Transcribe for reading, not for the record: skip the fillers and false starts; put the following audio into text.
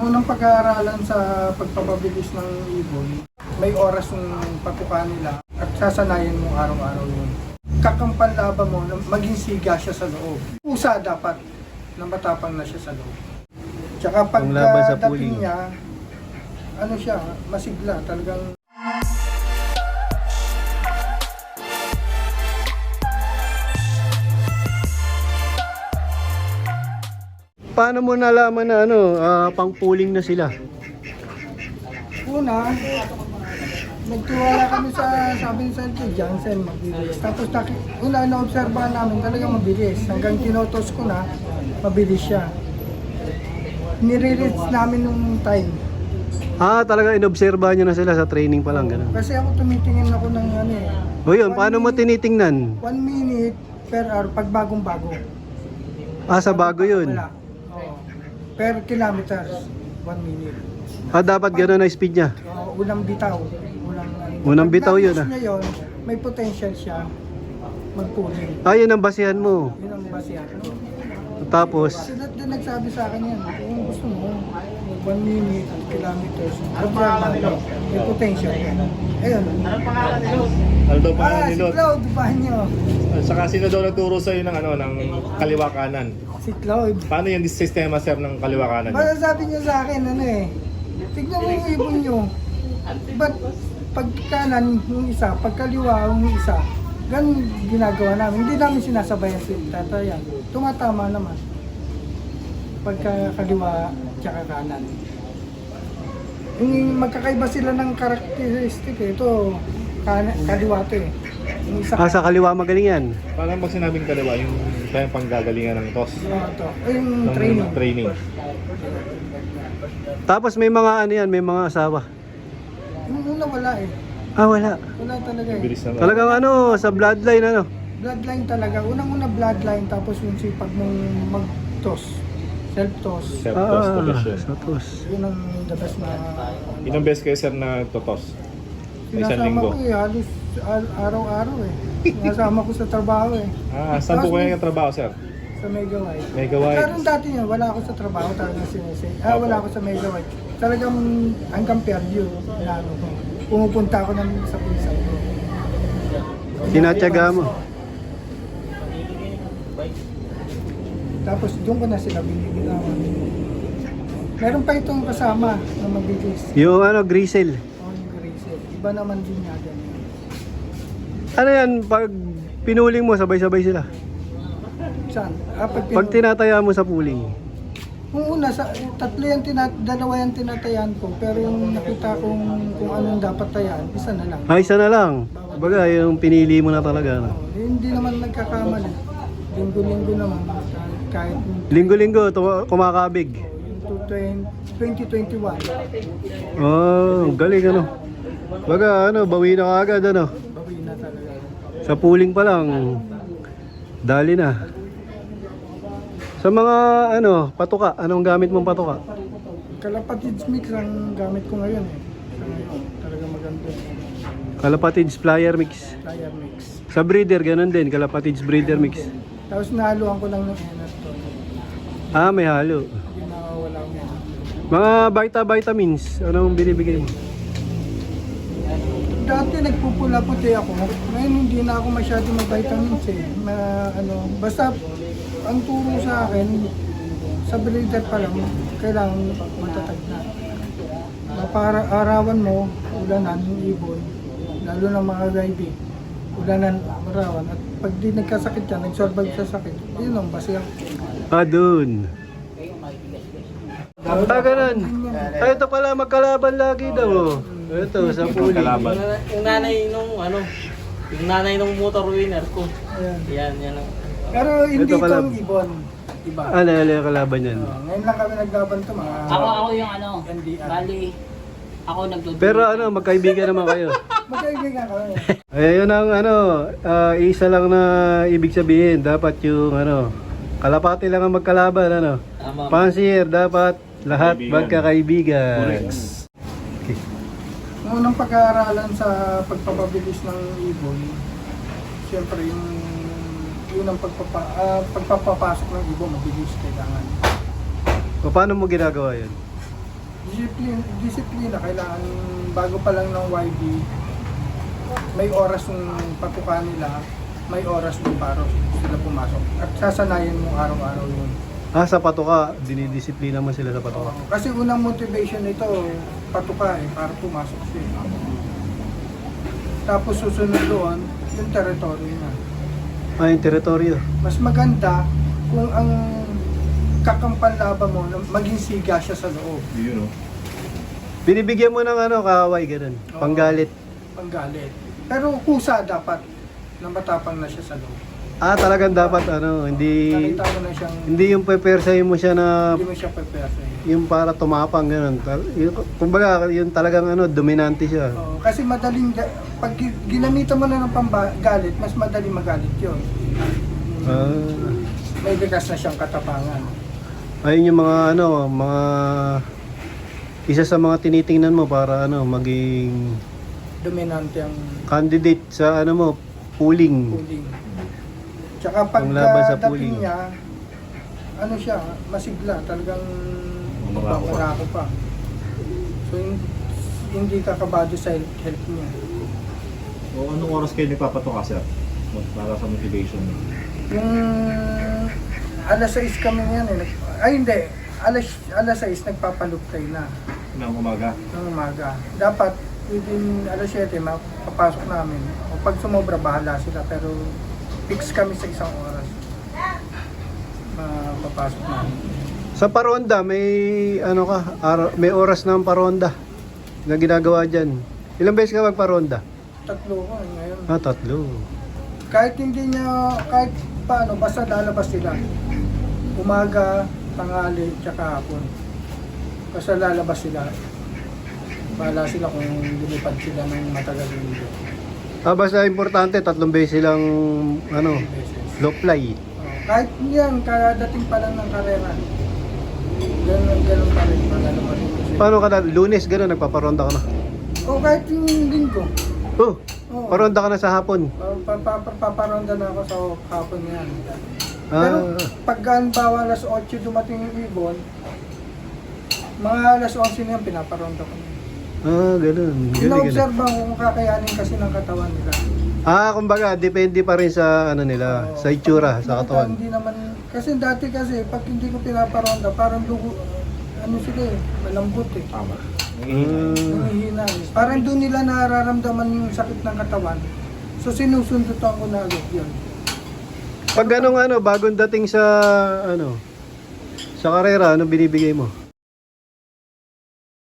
Unang pag-aaralan sa pagpapabilis ng ibon, may oras yung patuka nila at sasanayan mo araw-araw yun. Kakampanlaban mo na maging siga siya sa loob. Pusa dapat na matapang na siya sa loob. Tsaka pag Ang laban sa dating puling. niya, ano siya, masigla talagang. Paano mo nalaman na pang-pooling na sila? Una, nagtiwala kami sa sabi ni Sir Jansen, mabilis. Tapos una na-obserbahan namin talagang mabilis. Hanggang tinotos ko na, mabilis siya. Nire-reach namin nung time. Talaga inobserbahan nyo na sila sa training pa lang, gano'n. Kasi ako tumitingin ako ng ano eh. O yun, paano mo tinitingnan? 1 minute per hour pag bagong-bago. Sa bago yun. Wala. Oo. Per kilometers, 1 minute. Dapat gano'n na speed niya. Unang bitaw. Unang bitaw yun, Pag niya yun, may potential siya mag-pooling. Yun ang basihan mo. Yun ang basihan. Tapos, Sila din nagsabi sa akin yan. Kung gusto mo, 1 minute, kilometers, may potential yan. Ayun. Ano daw pangalan Si ni Lot? Claude, Banyo. Saka sino daw nagturo sa'yo ng ng kaliwa kanan? Si Claude. Paano yung sistema sir ng kaliwa kanan? Masasabi niya sa akin, tignan mo yung ibon nyo. Ba't pag kanan yung isa, pag kaliwa yung isa, ganun ginagawa namin. Hindi namin sinasabayan si tatayan. Tumatama naman. Pagka kaliwa tsaka kanan. Yung magkakaiba sila ng karakteristik ito, kaliwa to eh. Yung isa sa kaliwa magaling yan. Parang pag sinabing kaliwa, yung tayong panggagalingan ng toss. to. Yung Ng training. training. Tapos may mga may mga asawa. Yung una wala eh. Wala. Wala talaga eh. Bilis naman. Talagang sa bloodline Bloodline talaga. Unang-una bloodline, tapos yung sipag mong mag-toss. Self-toss. Self-toss profession. Sa tos. Yun ang the best na Ilang beses kayo sir na totos? Sa isang sinasama linggo? ko eh. Halos araw-araw eh. Sinasama ko sa trabaho eh. Saan po kayo yung trabaho sir? Sa Mega White. Mega White. Pero dati yun, wala ako sa trabaho talagang sinesay. Wala ako sa Mega White. Talagang hanggang Perdio. Lalo ko. Pumupunta ako ng sa pulisan ko. Tinatyaga mo. Tapos doon ko na sila binibigyan. Meron pa itong kasama na mabilis. Yung Grisel. Yung Gracie. Iba naman din nga ganyan. Ano yan, pag pinuling mo, sabay-sabay sila. Saan? Pag tinataya mo sa pooling. Kung una, dalawa yung tinatayan ko, pero yung nakita kong kung anong dapat tayaan, isa na lang. Isa na lang. Baga, yung pinili mo na talaga. Hindi naman nagkakamali. Linggo-linggo naman, kahit Linggo-linggo, kumakabig. yung 2021. Galing Baga, bawi na kaagad Bawi na talaga. Sa pooling pa lang, dali na. Sa mga patuka, anong gamit mong patuka? Kalapatids mix ang gamit ko ngayon eh. Sa ngayon, talaga maganda. Kalapatids flyer mix. Flyer mix. Sa breeder, ganun din, kalapatids breeder mix. Tapos nahaluan ko lang ng Enerton. May halo. Hindi nawawala ko yan. Mga vitamins, anong binibigay mo? Dati nagpupula puti ako. Ngayon hindi na ako masyado mag-vitamins eh. Basta ang turo sa akin, sa breeder pa lang, kailangan matatag na. Para arawan mo, ulanan yung ibon, lalo na mga baby. Ulanan, arawan. At pag di nagkasakit yan, nag-survive sa sakit, yun ang basihan. Dun. Ganun. Ito pala, magkalaban lagi daw. Ito, sa pooling. Yung nanay nung motor winner ko. Ayan. Yan ang. Pero hindi Ito pala. itong ibon. Iba. Ano yung kalaban yan? Ngayon lang kami naglaban to mga... Ako yung NDR. bali, ako nagtutulong. Pero magkaibigan naman kayo. Magkaibigan kami. Yun ang isa lang na ibig sabihin. Dapat yung kalapati lang ang magkalaban. Tama. Pansier, dapat lahat Kaibigan. magkakaibigan. Ang unang pag-aaralan sa pagpapabilis ng ibon, siyempre yun ang pagpapapasok ng ibon, mabilis kailangan. Paano mo ginagawa yun? Disiplina, kailangan bago pa lang ng YB, may oras ng patuka nila, may oras ng paro sila pumasok. At sasanayin mo araw-araw yun. Sa patuka, dinidisiplina mo sila sa patuka. Oo. Kasi unang motivation nito, patuka para pumasok siya. Tapos susunod doon, yung territory niya. Yung teritoryo. Mas maganda kung ang kakampanlaban mo, maging siga siya sa loob. Yun, no? Binibigyan mo ng kaaway, ganun. Oo. Panggalit. Panggalit. Pero kusa dapat na matapang na siya sa loob. Talagang dapat hindi Nakita mo na siyang hindi yung pepersahin mo siya na hindi mo siya prepare. yung para tumapang ganun. Kumbaga, yung talagang dominante siya. Oo, kasi madaling, pag ginamitan mo na ng panggalit, mas madaling magalit yun. Ah, May bigas na siyang katapangan. ayun yung mga isa sa mga tinitingnan mo para maging Dominante ang candidate sa pooling. pooling. Tsaka pag Panglaban sa dating pooling. niya, siya, masigla, talagang Marako pa. marako pa. So, hindi ka kabado sa health niya. O anong oras kayo nagpapatuka, sir? Para sa motivation mo? Yung alas 6 kami yan Ay hindi, alas 6 nagpapaluptay na Ng umaga? ng umaga. Dapat within alas 7 mapapasok namin. O pag sumobra, bahala sila. Pero fix kami sa isang oras. Mapapasok namin. Sa paronda, may may oras ng paronda na ginagawa diyan. Ilang beses ka magparonda? 3 ko ngayon. 3. Kahit hindi niya, kahit paano, basta lalabas sila. Umaga, tanghali, tsaka hapon. Basta lalabas sila. Bahala sila kung lumipad sila ng matagal dito. Basta importante 3 beses silang Beses. low fly. Kahit yan, kadating pa lang ng karera. Ganun pa rin, magano pa rin. Paano ka Lunes gano'n nagpaparonda ka na? O kahit yung linggo. Oh, Oo. paronda ka na sa hapon. Paparonda na ako sa hapon yan. Pero pag halimbawa alas 8 dumating yung ibon, mga alas 11 na yan, pinaparonda ko na. Ganun. Galing. Ina-observe ko kung kakayanin kasi ng katawan nila. Kumbaga, depende pa rin sa nila, sa itsura, sa katawan. Hindi naman, kasi dati pag hindi ko pinaparonda, parang dugo, sila malambot Tama. Nanghihina Parang doon nila nararamdaman yung sakit ng katawan. So sinusundutan ko na agad yun. Pag bagong dating sa sa karera, binibigay mo?